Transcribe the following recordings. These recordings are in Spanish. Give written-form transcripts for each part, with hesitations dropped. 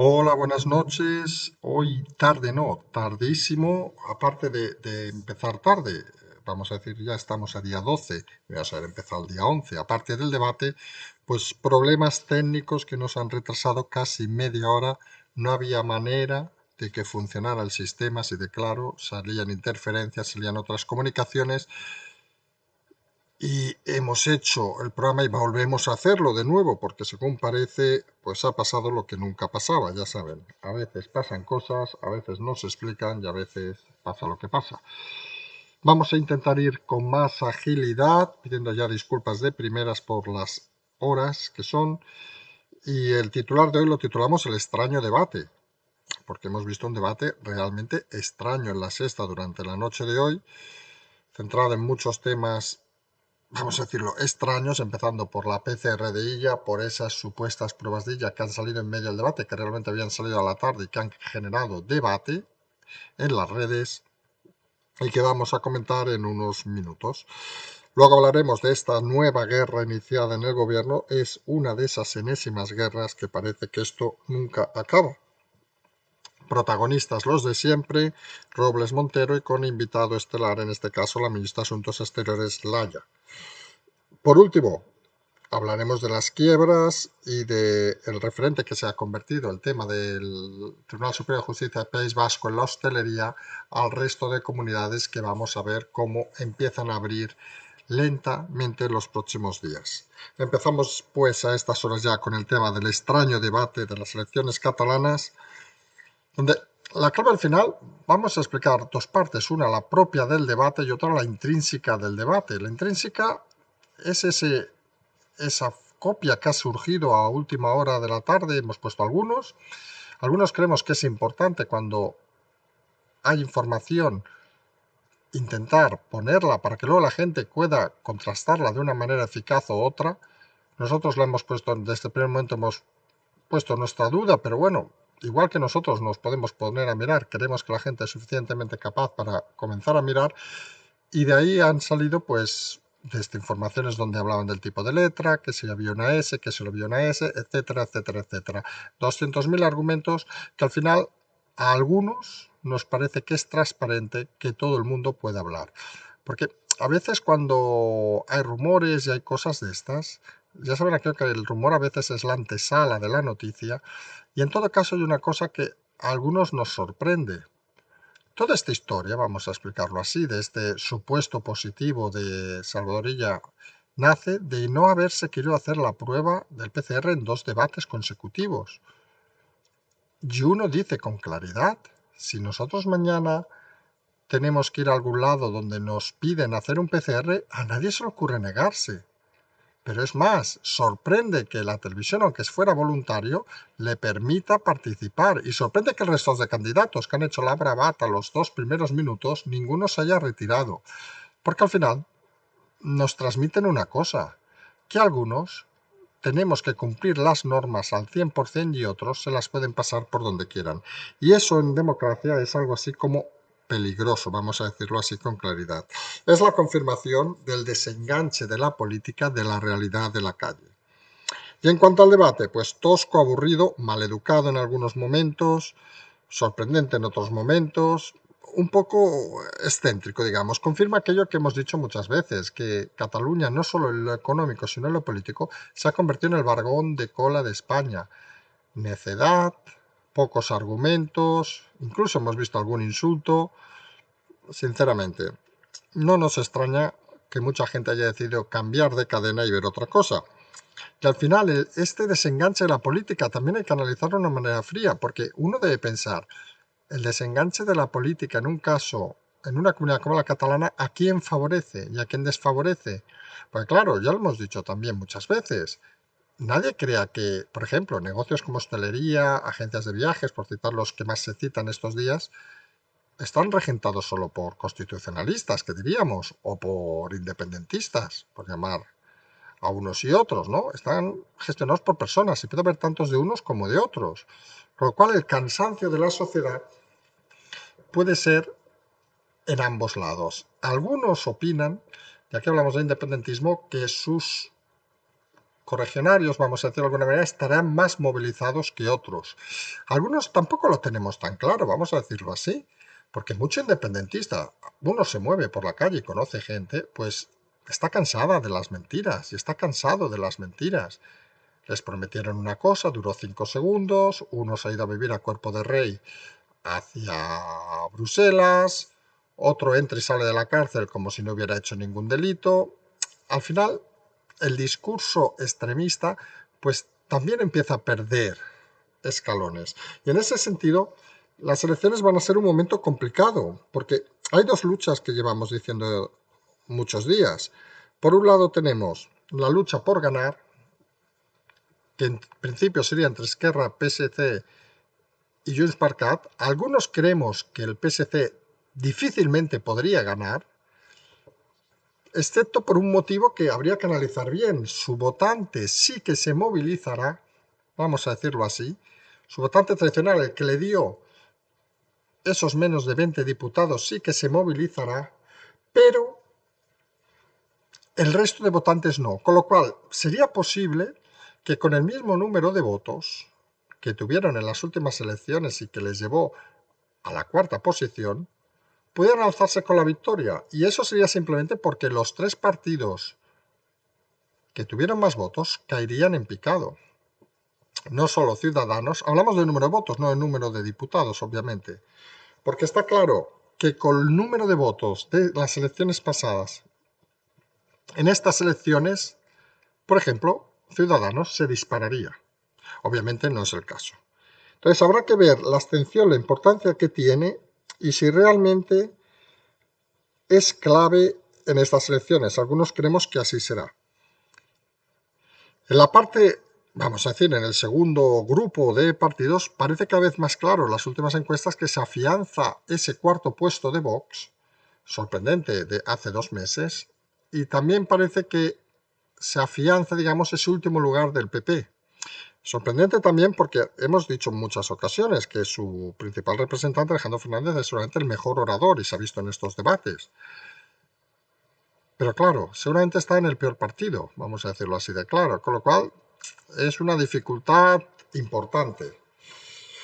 Hola, buenas noches. Hoy tarde, no, tardísimo, aparte de empezar tarde, vamos a decir, ya estamos a día 12, vamos a haber empezado el día 11. Aparte del debate, pues problemas técnicos que nos han retrasado casi media hora. No había manera de que funcionara el sistema, así de claro, salían interferencias, salían otras comunicaciones y hemos hecho el programa y volvemos a hacerlo de nuevo, porque según parece, pues ha pasado lo que nunca pasaba, ya saben. A veces pasan cosas, a veces no se explican y a veces pasa lo que pasa. Vamos a intentar ir con más agilidad, pidiendo ya disculpas de primeras por las horas que son. Y el titular de hoy lo titulamos El extraño debate, porque hemos visto un debate realmente extraño en la sexta durante la noche de hoy, centrado en muchos temas, vamos a decirlo, extraños, empezando por la PCR de Illa, por esas supuestas pruebas de Illa que han salido en medio del debate, que realmente habían salido a la tarde y que han generado debate en las redes y que vamos a comentar en unos minutos. Luego hablaremos de esta nueva guerra iniciada en el gobierno. Es una de esas enésimas guerras que parece que esto nunca acaba. Protagonistas los de siempre, Robles Montero, y con invitado estelar, en este caso la ministra de Asuntos Exteriores, Laya. Por último, hablaremos de las quiebras y del referente que se ha convertido el tema del Tribunal Superior de Justicia del País Vasco en la hostelería al resto de comunidades que vamos a ver cómo empiezan a abrir lentamente los próximos días. Empezamos pues a estas horas ya con el tema del extraño debate de las elecciones catalanas, donde la clave al final vamos a explicar dos partes, una la propia del debate y otra la intrínseca del debate. La intrínseca es esa copia que ha surgido a última hora de la tarde, hemos puesto algunos. Algunos creemos que es importante cuando hay información intentar ponerla para que luego la gente pueda contrastarla de una manera eficaz o otra. Nosotros la hemos puesto, desde el primer momento hemos puesto nuestra duda, pero bueno, igual que nosotros nos podemos poner a mirar, queremos que la gente es suficientemente capaz para comenzar a mirar, y de ahí han salido pues desde informaciones donde hablaban del tipo de letra, que si había una S, que si no había una S, etcétera, etcétera, etcétera. 200.000 argumentos que al final a algunos nos parece que es transparente que todo el mundo puede hablar. Porque a veces cuando hay rumores y hay cosas de estas, ya saben aquí que el rumor a veces es la antesala de la noticia, y en todo caso hay una cosa que a algunos nos sorprende. Toda esta historia, vamos a explicarlo así, de este supuesto positivo de Salvador Illa, nace de no haberse querido hacer la prueba del PCR en dos debates consecutivos. Y uno dice con claridad, si nosotros mañana tenemos que ir a algún lado donde nos piden hacer un PCR, a nadie se le ocurre negarse. Pero es más, sorprende que la televisión, aunque fuera voluntario, le permita participar. Y sorprende que el resto de candidatos que han hecho la bravata los dos primeros minutos, ninguno se haya retirado. Porque al final nos transmiten una cosa, que algunos tenemos que cumplir las normas al 100% y otros se las pueden pasar por donde quieran. Y eso en democracia es algo así como peligroso, vamos a decirlo así con claridad. Es la confirmación del desenganche de la política de la realidad de la calle. Y en cuanto al debate, pues tosco, aburrido, maleducado en algunos momentos, sorprendente en otros momentos, un poco excéntrico, digamos. Confirma aquello que hemos dicho muchas veces, que Cataluña, no solo en lo económico, sino en lo político, se ha convertido en el vargón de cola de España. Necedad, pocos argumentos, incluso hemos visto algún insulto. Sinceramente, no nos extraña que mucha gente haya decidido cambiar de cadena y ver otra cosa. Y al final, este desenganche de la política también hay que analizarlo de una manera fría, porque uno debe pensar, el desenganche de la política en un caso, en una comunidad como la catalana, ¿a quién favorece y a quién desfavorece? Pues claro, ya lo hemos dicho también muchas veces. Nadie crea que, por ejemplo, negocios como hostelería, agencias de viajes, por citar los que más se citan estos días, están regentados solo por constitucionalistas, que diríamos, o por independentistas, por llamar a unos y otros, ¿no? Están gestionados por personas y puede haber tantos de unos como de otros. Con lo cual el cansancio de la sociedad puede ser en ambos lados. Algunos opinan, ya que hablamos de independentismo, que sus correligionarios, vamos a decirlo de alguna manera, estarán más movilizados que otros. Algunos tampoco lo tenemos tan claro, vamos a decirlo así, porque mucho independentista, uno se mueve por la calle y conoce gente, pues está cansada de las mentiras y está cansado de las mentiras. Les prometieron una cosa, duró 5 segundos, uno se ha ido a vivir a Cuerpo de Rey hacia Bruselas, otro entra y sale de la cárcel como si no hubiera hecho ningún delito. Al final, el discurso extremista pues también empieza a perder escalones. Y en ese sentido, las elecciones van a ser un momento complicado, porque hay dos luchas que llevamos diciendo muchos días. Por un lado tenemos la lucha por ganar, que en principio sería entre Esquerra, PSC y Junts per Cat. Algunos creemos que el PSC difícilmente podría ganar, excepto por un motivo que habría que analizar bien. Su votante sí que se movilizará, vamos a decirlo así, su votante tradicional, el que le dio esos menos de 20 diputados, sí que se movilizará, pero el resto de votantes no. Con lo cual, sería posible que con el mismo número de votos que tuvieron en las últimas elecciones y que les llevó a la cuarta posición, pudieran alzarse con la victoria. Y eso sería simplemente porque los tres partidos que tuvieron más votos caerían en picado. No solo Ciudadanos, hablamos del número de votos, no del número de diputados, obviamente. Porque está claro que con el número de votos de las elecciones pasadas, en estas elecciones, por ejemplo, Ciudadanos se dispararía. Obviamente no es el caso. Entonces habrá que ver la abstención, la importancia que tiene y si realmente es clave en estas elecciones. Algunos creemos que así será. En la parte, vamos a decir, en el segundo grupo de partidos, parece cada vez más claro en las últimas encuestas que se afianza ese cuarto puesto de Vox, sorprendente, de hace 2 meses, y también parece que se afianza, digamos, ese último lugar del PP. Sorprendente también porque hemos dicho en muchas ocasiones que su principal representante, Alejandro Fernández, es seguramente el mejor orador y se ha visto en estos debates. Pero claro, seguramente está en el peor partido, vamos a decirlo así de claro, con lo cual es una dificultad importante.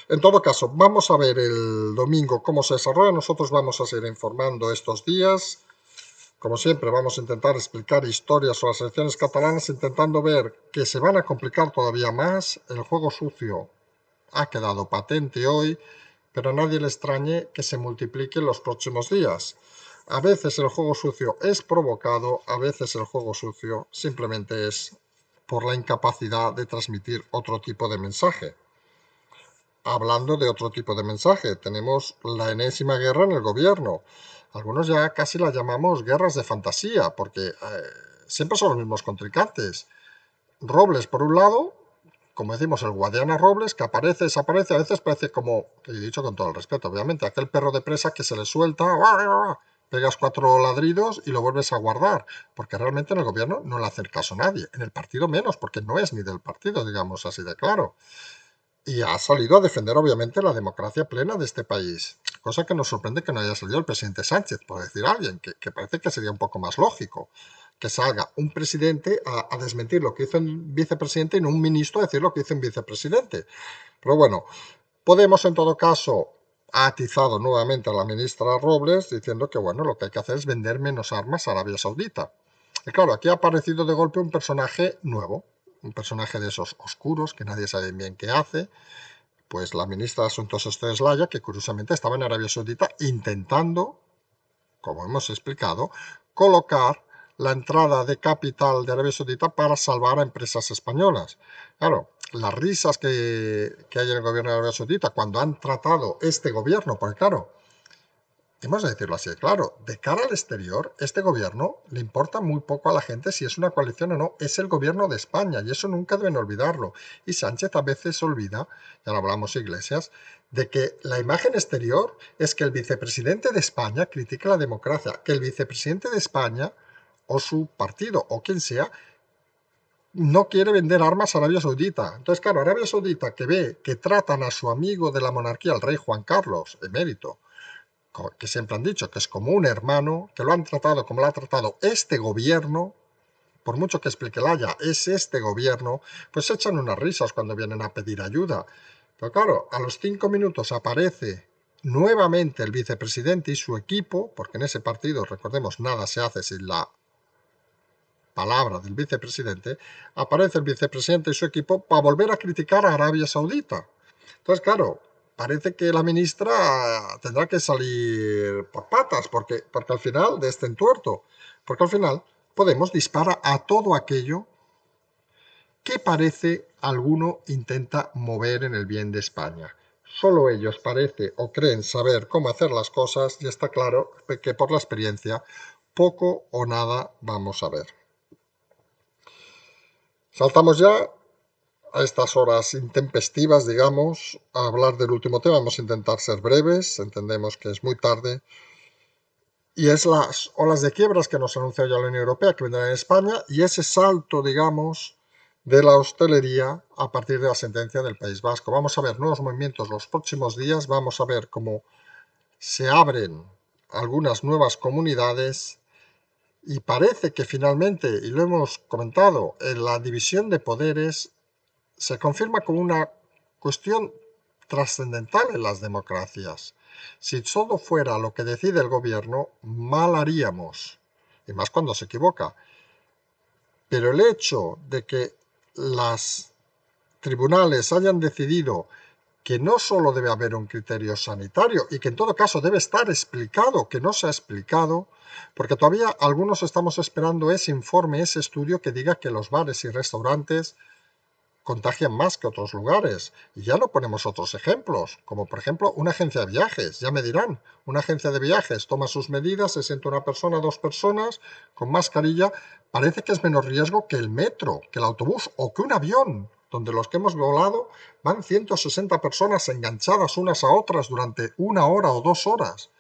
En todo caso, vamos a ver el domingo cómo se desarrolla. Nosotros vamos a seguir informando estos días. Como siempre, vamos a intentar explicar historias sobre las elecciones catalanas, intentando ver que se van a complicar todavía más. El juego sucio ha quedado patente hoy, pero a nadie le extrañe que se multiplique en los próximos días. A veces el juego sucio es provocado, a veces el juego sucio simplemente es por la incapacidad de transmitir otro tipo de mensaje. Hablando de otro tipo de mensaje, tenemos la enésima guerra en el gobierno. Algunos ya casi la llamamos guerras de fantasía, porque siempre son los mismos contrincantes. Robles, por un lado, como decimos, el Guadiana Robles, que aparece, desaparece, a veces parece como, que he dicho con todo el respeto, obviamente, aquel perro de presa que se le suelta, pegas 4 ladridos y lo vuelves a guardar, porque realmente en el gobierno no le hace caso a nadie, en el partido menos, porque no es ni del partido, digamos así de claro. Y ha salido a defender, obviamente, la democracia plena de este país, cosa que nos sorprende que no haya salido el presidente Sánchez, por decir alguien, que parece que sería un poco más lógico que salga un presidente a desmentir lo que hizo un vicepresidente y no un ministro a decir lo que hizo un vicepresidente. Pero bueno, Podemos en todo caso ha atizado nuevamente a la ministra Robles diciendo que bueno, lo que hay que hacer es vender menos armas a Arabia Saudita. Y claro, aquí ha aparecido de golpe un personaje nuevo, un personaje de esos oscuros que nadie sabe bien qué hace, pues la ministra de Asuntos Exteriores Laya, que curiosamente estaba en Arabia Saudita intentando, como hemos explicado, colocar la entrada de capital de Arabia Saudita para salvar a empresas españolas. Claro, las risas que hay en el gobierno de Arabia Saudita cuando han tratado este gobierno, porque claro, hemos de decirlo así, claro, de cara al exterior, este gobierno le importa muy poco a la gente si es una coalición o no, es el gobierno de España y eso nunca deben olvidarlo. Y Sánchez a veces olvida, ya lo hablamos Iglesias, de que la imagen exterior es que el vicepresidente de España critique la democracia, que el vicepresidente de España o su partido o quien sea no quiere vender armas a Arabia Saudita. Entonces, claro, Arabia Saudita que ve que tratan a su amigo de la monarquía, el rey Juan Carlos, emérito, que siempre han dicho que es como un hermano, que lo han tratado como lo ha tratado este gobierno, por mucho que explique el Haya, es este gobierno, pues se echan unas risas cuando vienen a pedir ayuda. Pero claro, a los 5 minutos aparece nuevamente el vicepresidente y su equipo, porque en ese partido, recordemos, nada se hace sin la palabra del vicepresidente, aparece el vicepresidente y su equipo para volver a criticar a Arabia Saudita. Entonces, claro, parece que la ministra tendrá que salir por patas, porque al final de este entuerto, porque al final Podemos dispara a todo aquello que parece alguno intenta mover en el bien de España. Solo ellos parece o creen saber cómo hacer las cosas y está claro que por la experiencia poco o nada vamos a ver. Saltamos ya a estas horas intempestivas, digamos, a hablar del último tema. Vamos a intentar ser breves, entendemos que es muy tarde. Y es las olas de quiebras que nos anuncia ya la Unión Europea que vendrán en España y ese salto, digamos, de la hostelería a partir de la sentencia del País Vasco. Vamos a ver nuevos movimientos los próximos días, vamos a ver cómo se abren algunas nuevas comunidades y parece que finalmente, y lo hemos comentado, en la división de poderes se confirma como una cuestión trascendental en las democracias. Si todo fuera lo que decide el gobierno, mal haríamos, y más cuando se equivoca. Pero el hecho de que los tribunales hayan decidido que no solo debe haber un criterio sanitario y que en todo caso debe estar explicado, que no se ha explicado, porque todavía algunos estamos esperando ese informe, ese estudio que diga que los bares y restaurantes contagian más que otros lugares. Y ya no ponemos otros ejemplos, como por ejemplo una agencia de viajes. Ya me dirán, una agencia de viajes toma sus medidas, se sienta una persona, dos personas, con mascarilla. Parece que es menos riesgo que el metro, que el autobús o que un avión, donde los que hemos volado van 160 personas enganchadas unas a otras durante 1 hora o 2 horas.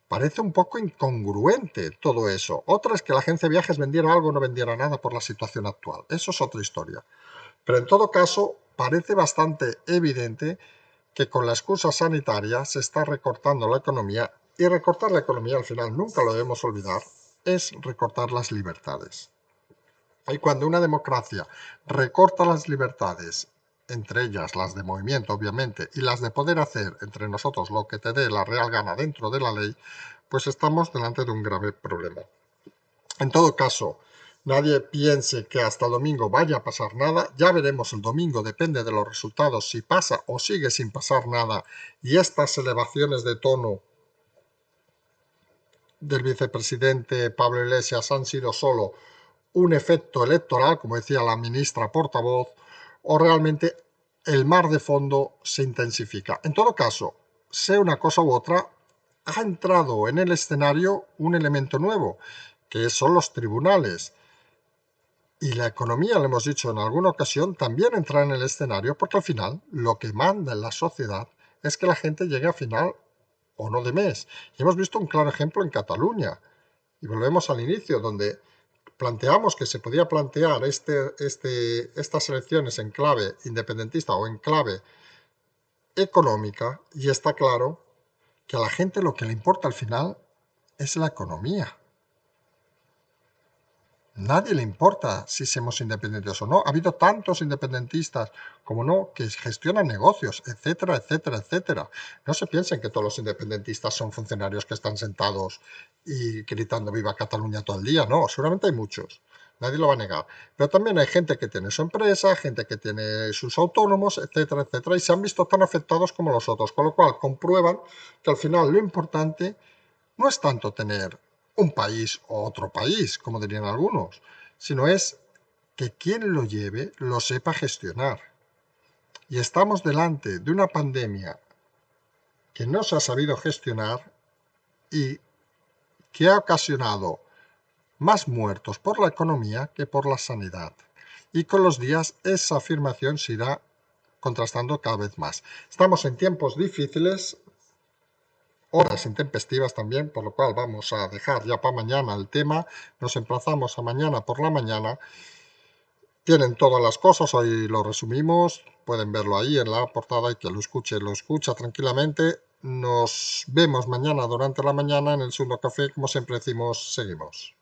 Parece un poco incongruente todo eso. Otra es que la agencia de viajes vendiera algo o no vendiera nada por la situación actual. Eso es otra historia. Pero en todo caso, parece bastante evidente que con la excusa sanitaria se está recortando la economía y recortar la economía al final, nunca lo debemos olvidar, es recortar las libertades. Y cuando una democracia recorta las libertades, entre ellas las de movimiento obviamente, y las de poder hacer entre nosotros lo que te dé la real gana dentro de la ley, pues estamos delante de un grave problema. En todo caso, nadie piense que hasta el domingo vaya a pasar nada. Ya veremos el domingo, depende de los resultados, si pasa o sigue sin pasar nada. Y estas elevaciones de tono del vicepresidente Pablo Iglesias han sido solo un efecto electoral, como decía la ministra portavoz, o realmente el mar de fondo se intensifica. En todo caso, sea una cosa u otra, ha entrado en el escenario un elemento nuevo, que son los tribunales. Y la economía, lo hemos dicho en alguna ocasión, también entra en el escenario porque al final lo que manda en la sociedad es que la gente llegue a final o no de mes. Y hemos visto un claro ejemplo en Cataluña. Y volvemos al inicio, donde planteamos que se podía plantear estas elecciones en clave independentista o en clave económica, y está claro que a la gente lo que le importa al final es la economía. Nadie le importa si somos independientes o no. Ha habido tantos independentistas como no que gestionan negocios, etcétera, etcétera, etcétera. No se piensen que todos los independentistas son funcionarios que están sentados y gritando viva Cataluña todo el día. No, seguramente hay muchos. Nadie lo va a negar. Pero también hay gente que tiene su empresa, gente que tiene sus autónomos, etcétera, etcétera, y se han visto tan afectados como los otros. Con lo cual comprueban que al final lo importante no es tanto tener un país o otro país, como dirían algunos, sino es que quien lo lleve lo sepa gestionar. Y estamos delante de una pandemia que no se ha sabido gestionar y que ha ocasionado más muertos por la economía que por la sanidad. Y con los días esa afirmación se irá contrastando cada vez más. Estamos en tiempos difíciles, horas intempestivas también, por lo cual vamos a dejar ya para mañana el tema. Nos emplazamos a mañana por la mañana. Tienen todas las cosas, hoy lo resumimos, pueden verlo ahí en la portada y que lo escucha tranquilamente. Nos vemos mañana durante la mañana en el segundo café, como siempre decimos, seguimos.